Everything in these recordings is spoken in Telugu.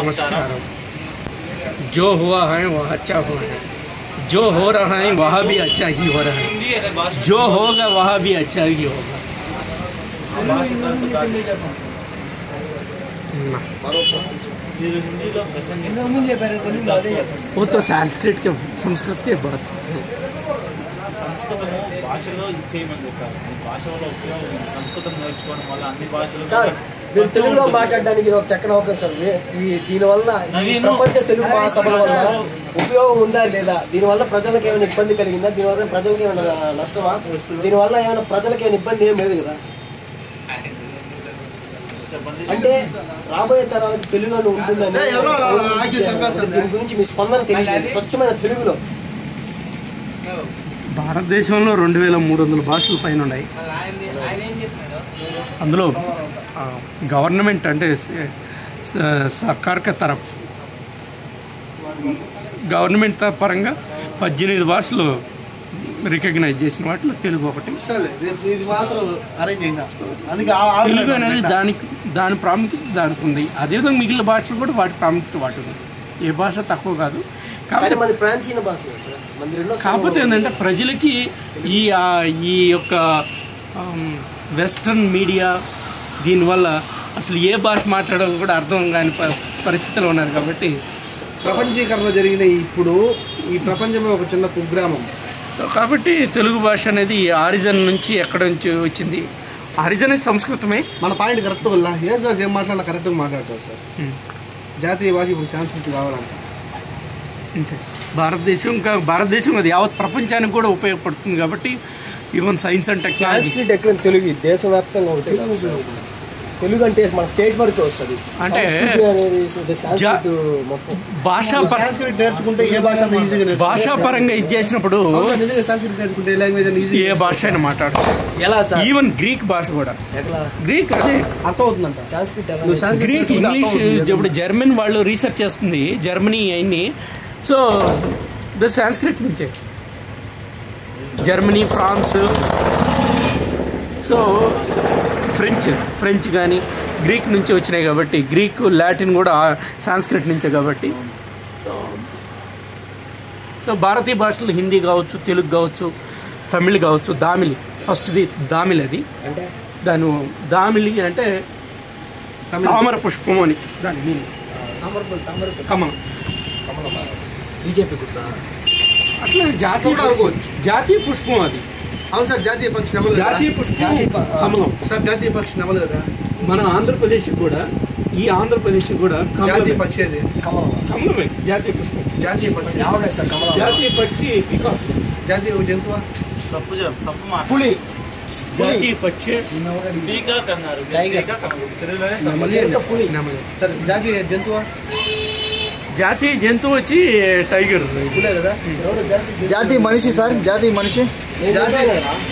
नमस्कार। जो हुआ है वह अच्छा हुआ है, जो हो रहा है वह भी अच्छा ही हो रहा है, जो होगा वह भी अच्छा ही होगा। वो तो संस्कृत के बात మీరు తెలుగులో మాట్లాడడానికి ఇది ఒక చక్కని అవకాశం. దీనివల్ల ప్రపంచ తెలుగు మహాసభల వల్ల ఉపయోగం ఉందా లేదా, దీనివల్ల ప్రజలకు ఏమైనా ఇబ్బంది కలిగిందా, దీనివల్ల ప్రజలకు ఏమైనా నష్టమా, దీనివల్ల ఏమైనా ప్రజలకు ఏమైనా ఇబ్బంది ఏం లేదు కదా. అంటే రాబోయే తరాలకు తెలుగు అని ఉంటుందని దీని గురించి మీ స్పందన తెలియదు. స్వచ్ఛమైన తెలుగులో భారతదేశంలో 2300 భాషల పైన ఉన్నాయి. అందులో గవర్నమెంట్ అంటే సర్కార్ కా తరఫ్ గవర్నమెంట్ పరంగా 18 భాషలు రికగ్నైజ్ చేసిన వాటిలో తెలుగు ఒకటి. తెలుగు అనేది దాని ప్రాముఖ్యత దానికి ఉంది. అదేవిధంగా మిగిలిన భాషలు కూడా వాటి ప్రాముఖ్యత వాటి ఉంది. ఏ భాష తక్కువ కాదు. కాకపోతే ఏంటంటే ప్రజలకి ఈ యొక్క వెస్ట్రన్ మీడియా దీనివల్ల అసలు ఏ భాష మాట్లాడాలో కూడా అర్థం కాని పరిస్థితిలో ఉన్నారు. కాబట్టి ప్రపంచీకరణ జరిగిన ఇప్పుడు ఈ ప్రపంచంలో ఒక చిన్న కుగ్రామం కాబట్టి తెలుగు భాష అనేది ఆరిజిన్ నుంచి ఎక్కడ నుంచి వచ్చింది. ఆరిజిన్ అనేది సంస్కృతమే. మన పాయింట్ కరెక్ట్ వల్ల ఏం మాట్లాడాలి కరెక్ట్గా మాట్లాడతారు సార్. జాతీయ భాష ఇప్పుడు సంస్కృతి కావాలంట అంతే. భారతదేశం అది యావత్ ప్రపంచానికి కూడా ఉపయోగపడుతుంది. కాబట్టి even science and technology Telugu దేశవ్యాప్తంగా ఉంటుంది. తెలుగు అంటే మన స్టేట్ వరకు వస్తుంది. అంటే భాషాపరంగా ఇది చేసినప్పుడు ఏ భాష అయినా మాట్లాడచ్చు. ఈవెన్ గ్రీక్ భాష కూడా. గ్రీక్ అదే అర్థమవుతుందంట. Greek, English. ఇప్పుడు జర్మన్ వాళ్ళు రీసెర్చ్ చేస్తుంది, జర్మనీ అన్ని. సో సాంస్క్రిట్ నుంచే జర్మనీ, ఫ్రాన్స్, సో ఫ్రెంచ్ కానీ గ్రీక్ నుంచి వచ్చినాయి. కాబట్టి గ్రీక్, లాటిన్ కూడా సాంస్క్రిట్ నుంచే. కాబట్టి సో భారతీయ భాషలు హిందీ కావచ్చు, తెలుగు కావచ్చు, తమిళ్ కావచ్చు. దామిలి ఫస్ట్ది దామిలి. అది దామిలి అంటే తామర పుష్పం అని దాని మీనింగ్. కమలం బీజేపీ అట్లా జాతీయ పుష్పం అది. అవును సార్. జాతీయ పక్షి నమలు. జాతీయ పుష్పం కమలం సార్. జాతీయ పక్షి నమలు కదా. మన ఆంధ్రప్రదేశ్ కూడా జాతీయ పక్షి అది కమలమే. జాతీయ పుష్పం, జాతీయ పక్షి, జాతీయ పక్షి పికాక్. జాతీయ జంతువు పులి. జాతీయ పక్షి పీకాక్ అన్నారు. సార్ జాతీయ జంతువు జాతీయ జంతువు వచ్చి టైగర్. కదా. జాతీయ మనిషి సార్. జాతీయ మనిషి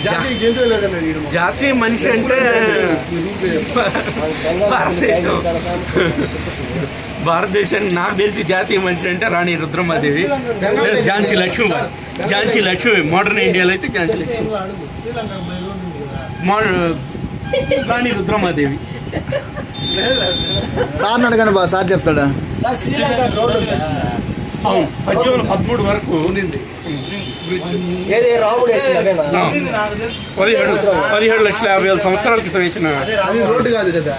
జాతీయ జంతువు లేదన్నా. జాతీయ మనిషి అంటే భారతదేశానికి నాకు తెలిసి జాతీయ మనిషి అంటే రాణి రుద్రమాదేవి, ఝాన్సీ లక్ష్మీబాయి. ఝాన్సీ లక్ష్మీ మోడర్న్ ఇండియాలో అయితే ఝాన్సీ లక్ష్మీ, రాణి రుద్రమాదేవి. సార్ అడగండి బా, సార్ చెప్తాడా. 1813 వరకు 17,50,000 సంవత్సరాల క్రితం వేసిన రోడ్డు కాదు కదా.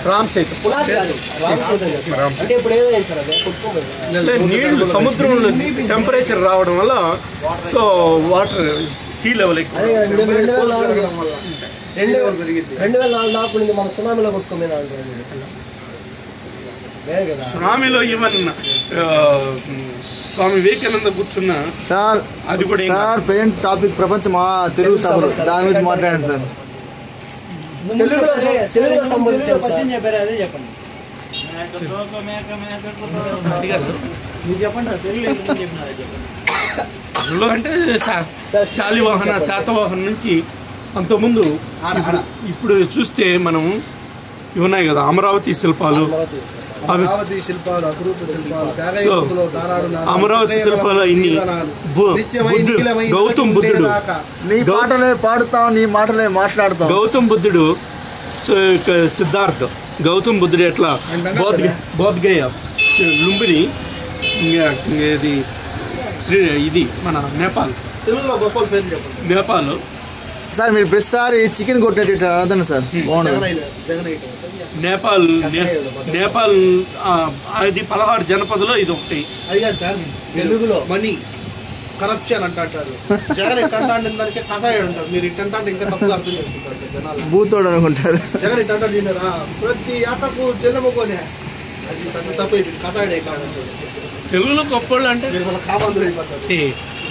నీళ్లు సముద్రంలో టెంపరేచర్ రావడం వల్ల సో వాటర్ సీ లెవెల్ 2004 మనం సునామీలో కొట్టుకోమేనా. సునామీలో ఈవెన్ స్వామి వివేకానంద కూర్చున్న సార్ అది కూడా సార్. ప్రజెంట్ టాపిక్ ప్రపంచం తెలుగు సభలు, దాని గురించి మాట్లాడండి సార్. తెలుగులో సంబంధించిన చెప్పారు, అదే చెప్పండి. చెప్పండి సార్. తెలుగులో అంటే శాలివాహన, శాతవాహన నుంచి అంతకుముందు ఇప్పుడు చూస్తే మనం ఇవి ఉన్నాయి కదా అమరావతి శిల్పాలు. అమరావతి శిల్పాలు ఇన్ని. గౌతమ్ బుద్ధుడు, నీ మాటలే పాడుతాం, నీ మాటలే మాట్లాడతాం. గౌతమ్ బుద్ధుడు, సిద్ధార్థ్ గౌతమ్ బుద్ధుడు ఎట్లా బోధ్గయ లుంబిని ఇది ఇది మన నేపాల్ తెలుగులో గొప్ప పేరు చెప్పండి. నేపాల్. సార్ మీరు ప్రతిసారి చికెన్ కొట్టేట అర్థం సార్ బాగుంటుంది. నేపాల్ అది 16 జనపదలో ఇది ఒకటి. అదిగా సార్ తెలుగులో మనీ కరప్షన్ అంటారు. జగన్ ఇట్టంటే దానికి కషాయం అంటారు. మీరు ఇట్టంటే ఇంకా తప్పుగా అర్థం చేసుకుంటారు సార్ జనాలు. బూతోడు అనుకుంటారు. జగన్ ఇట్టంటే తిన్నారా ప్రతి యాతకు చెల్లెమ్మకోనే అది పెద్ద తప్పు ఇది కషాయం కాదు. తెలుగులో గొప్పోళ్ళు అంటే కామందులు అయిపోతారు.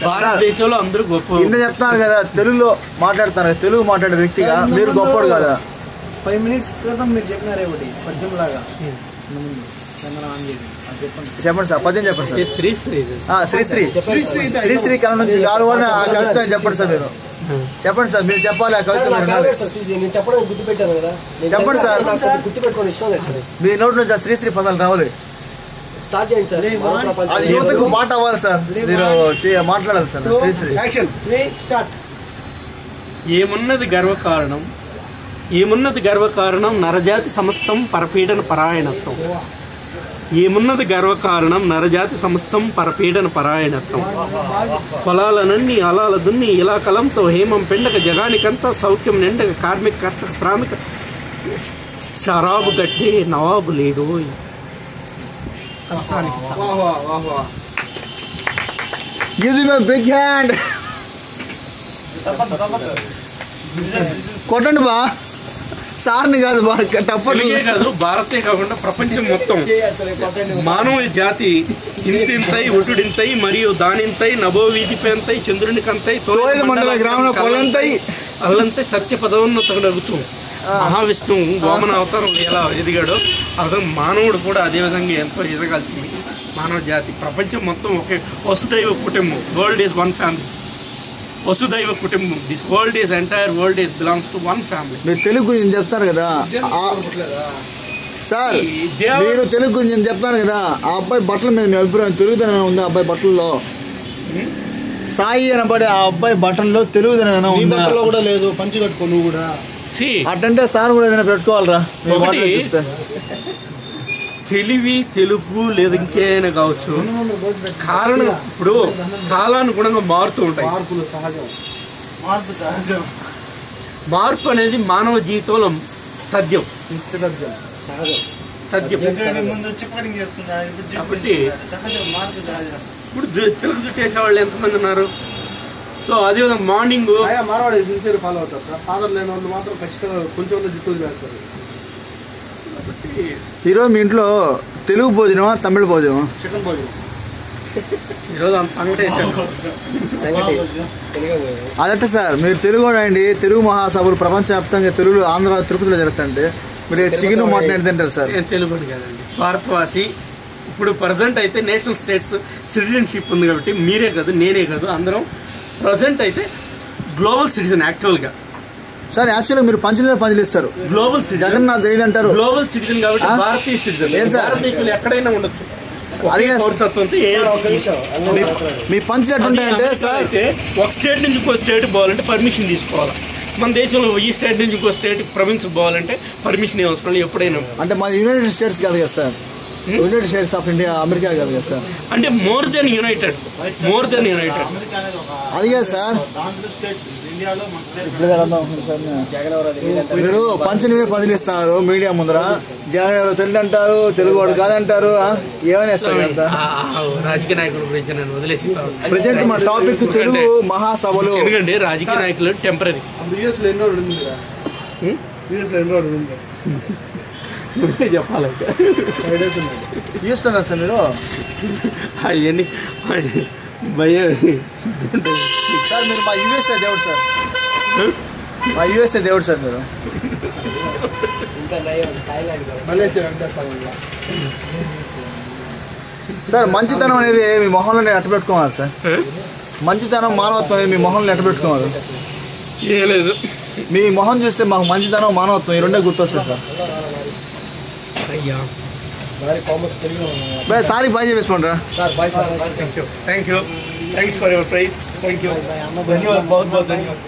భారతదేశంలో అందరూ గొప్ప. ఇంత చెప్తాను కదా తెలుగులో మాట్లాడతారు. తెలుగు మాట్లాడే వ్యక్తిగా మీరు గొప్పడు కదా. 5 minutes క్రితం మీరు చెప్పినారే ఒకటి పద్యం లాగా చెప్పండి సార్. పద్యం చెప్పండి సార్. శ్రీశ్రీ శ్రీశ్రీ కళ నుంచి గారు అని ఆ కవిత చెప్పండి సార్. మీరు చెప్పండి సార్. మీరు చెప్పాలి ఆ కవిత. నేను చెప్పడం గుర్తు పెట్టాను కదా. చెప్పండి సార్. గుర్తు పెట్టుకోండి ఇష్టం లేదు సార్. మీ నోటి నుంచి ఆ శ్రీశ్రీ పదాలు రావాలి. స్టార్ట్ చేయండి సార్. అది యువతకు మాట అవ్వాలి సార్. మీరు మాట్లాడాలి సార్. Sri Sri action start. ఏమున్నది గర్వకారణం నరజాతి సమస్తం పరపీడన పరాయణత్వం. ఏమున్నది గర్వకారణం నరజాతి సమస్తం పరపీడన పరాయణత్వం. పొలాలనన్ని అలాల దున్ని ఇలా కలంతో హేమం పెండక జగానికంతా సౌఖ్యం నిండక కార్మిక కర్షక శ్రామిక షరాబు కట్టే నవాబు లేడు. బిగ్ హ్యాండ్ కొట్టండి బా. సార్ని కాదు బా తెలుగే కాదు భారతే కాకుండా ప్రపంచం మొత్తం మానవ జాతి ఇంతింతై ఒటుడింతై మరియు దానింతై నభోవీధిపేంతై చంద్రునికంతై మండల గ్రామంలో కొలంతై అల్లంతై సత్య పదోన్నతగలుగుతూ మహావిష్ణువు వామన అవతారంలో ఎలా ఎదిగాడో అతను మానవుడు కూడా అదేవిధంగా ఎంతో ఎదగాల్సింది. మానవ జాతి ప్రపంచం మొత్తం ఒకే వసుదైవ కుటుంబం. World is one family. వసుదైవ కుటుంబం. This world is entire world is belongs to one family. మీరు తెలుగు గురించి చెప్తారు కదా సార్. మీరు తెలుగు గురించి చెప్తారు కదా. ఆ అబ్బాయి బట్టల మీద మీ అభిప్రాయం తెలుగుదనం ఉంది? ఆ అబ్బాయి బట్టల్లో సాయి అనబడే ఆ అబ్బాయి బట్టల్లో తెలుగుదనం ఉందా? కూడా లేదు. పంచి కట్టుకో నువ్వు కూడా. అటంటే సార్ కూడా ఏదైనా పెట్టుకోవాలరా. తెలివి తెలుపు లేదా ఇంకేమైనా కావచ్చు. కారణం ఇప్పుడు కాలానుగుణంగా మారుతూ ఉంటాయి. మార్పు అనేది మానవ జీవితంలో తథ్యం. కాబట్టి ఇప్పుడు తెలుగు చుట్టేసేవాళ్ళు ఎంతమంది ఉన్నారు? సో అదేవిధంగా మార్నింగ్ మారవాడి సిన్సియర్ ఫాలో అవుతారు సార్. ఫాదర్ లేని వాళ్ళు మాత్రం ఖచ్చితంగా కొంచెం జుట్టు వేస్తారు. ఈరోజు మీ ఇంట్లో తెలుగు భోజనమా తమిళ భోజనమా? చికెన్ భోజనం. ఈరోజు అంత సంగతి వేసాను. అదట్ట సార్. మీరు తెలుగు అండి. తెలుగు మహాసభలు ప్రపంచవ్యాప్తంగా తెలుగులో ఆంధ్ర తిరుపతిలో జరుగుతుంటే మీరు చికెన్ మటన్ ఎంత తింటారు సార్? నేను తెలుగు కాదండి, భారతవాసి. ఇప్పుడు ప్రజెంట్ అయితే నేషనల్ స్టేట్స్ సిటిజన్షిప్ ఉంది కాబట్టి మీరే కాదు నేనే కాదు అందరం ప్రజెంట్ అయితే గ్లోబల్ సిటిజన్. యాక్చువల్గా సార్ యాక్చువల్గా మీరు పంచలు ఇస్తారు. గ్లోబల్ సిటిజన్ జగన్నాథ్ అంటారు. గ్లోబల్ సిటిజన్ కాబట్టి భారతీయ సిటిజన్. భారతదేశంలో ఎక్కడైనా ఉండొచ్చు. మీ పంచులు ఎట్లుంటాయంటే సార్ ఒక స్టేట్ నుంచి ఇంకో స్టేట్ పోవాలంటే పర్మిషన్ తీసుకోవాలి. మన దేశంలో ఈ స్టేట్ నుంచి ఇంకో స్టేట్ ప్రావిన్స్ పోవాలంటే పర్మిషన్ అవసరం లేదు ఎప్పుడైనా. అంటే మాది యునైటెడ్ స్టేట్స్ కాదు కదా sir. United states of India America కాదు కదా సార్. అంటే మోర్ దెన్ యునైటెడ్. అది కాదు సార్. మీరు పంచనివే బదిలిస్తారు మీడియా ముందర. జగన్ ఎవరో తెలుగు అంటారు, తెలుగు వాడు కాదంటారు. ఏమైనా రాజకీయ నాయకుల గురించి నన్ను వదిలేసి ప్రజెంట్ మా టాపిక్ తెలుగు మహాసభలు. ఎందుకంటే రాజకీయ నాయకులు టెంపరీ. చెప్పాలంటే చూస్తున్నారు సార్ మీరు. అవన్నీ భయం సార్. మీరు మా యూఎస్ఏ దేవుడు సార్. మా యూఎస్ఏ దేవుడు సార్ మీరు. సార్ మంచితనం అనేది మీ మొహంలో నేను అట్టు పెట్టుకోవాలి సార్. మంచితనం మానవత్వం అనేది మీ మొహంలో ఎట్ట పెట్టుకోవాలి? ఏ లేదు. మీ మొహం చూస్తే మాకు మంచితనం మానవత్వం ఈ రెండే గుర్తొస్తాయి సార్. అయ్యా సారీ బాయ్ చెప్పేసుకోండి రా. Thanks for your prize. Thank you. ధన్యవాదాలు. बहुत बहुत धन्यवाद.